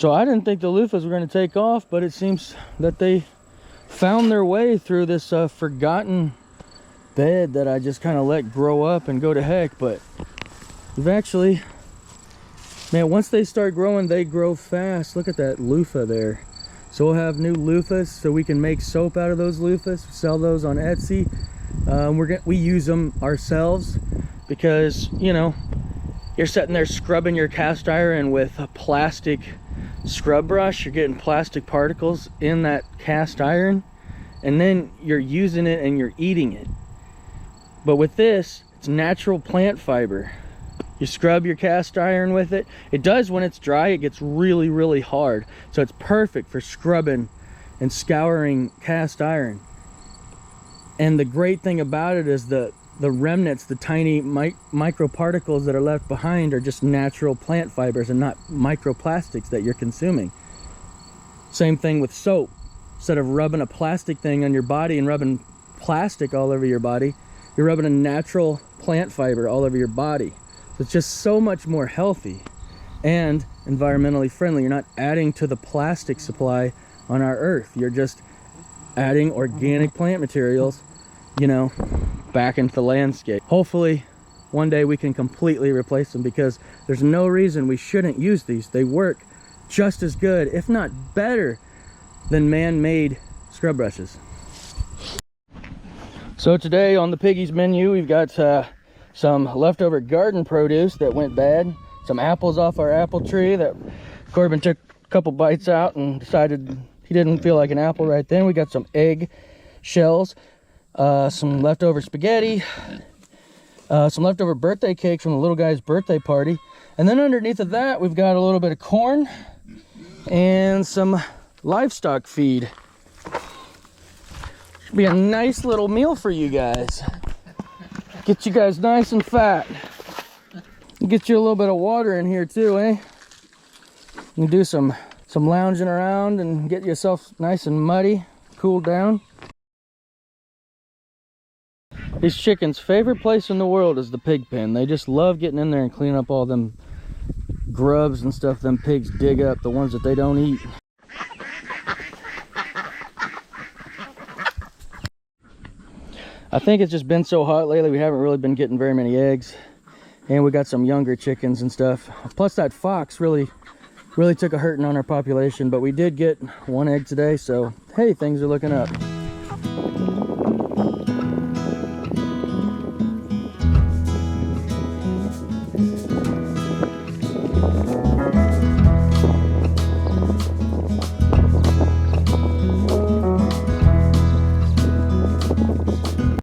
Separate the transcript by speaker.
Speaker 1: So I didn't think the loufas were going to take off, but it seems that they found their way through this forgotten bed that I just kind of let grow up and go to heck. But we've actually, man, once they start growing, they grow fast. Look at that louffa there. So we'll have new loufas, so we can make soap out of those loufas, sell those on Etsy. We use them ourselves because, you know, you're sitting there scrubbing your cast iron with a plastic scrub brush, you're getting plastic particles in that cast iron, and then you're using it and you're eating it. But with this, it's natural plant fiber. You scrub your cast iron with it. It does, when it's dry, it gets really, really hard. So it's perfect for scrubbing and scouring cast iron. And the great thing about it is the remnants, the tiny microparticles that are left behind, are just natural plant fibers and not microplastics that you're consuming. Same thing with soap. Instead of rubbing a plastic thing on your body and rubbing plastic all over your body, you're rubbing a natural plant fiber all over your body. So it's just so much more healthy and environmentally friendly. You're not adding to the plastic supply on our earth. You're just adding organic plant materials, you know, back into the landscape. Hopefully one day we can completely replace them, because there's no reason we shouldn't use these. They work just as good, if not better, than man-made scrub brushes. So today on the Piggies menu, we've got some leftover garden produce that went bad, some apples off our apple tree that Corbin took a couple bites out and decided he didn't feel like an apple right then. We got some egg shells, some leftover spaghetti, some leftover birthday cakes from the little guy's birthday party, and then underneath of that we've got a little bit of corn and some livestock feed. Should be a nice little meal for you guys. Get you guys nice and fat. Get you a little bit of water in here too, eh? You can do some lounging around and get yourself nice and muddy, cool down. These chickens' favorite place in the world is the pig pen. They just love getting in there and cleaning up all them grubs and stuff them pigs dig up, the ones that they don't eat. I think it's just been so hot lately, we haven't really been getting very many eggs. And we got some younger chickens and stuff. Plus that fox really took a hurting on our population, but we did get one egg today, so hey, things are looking up.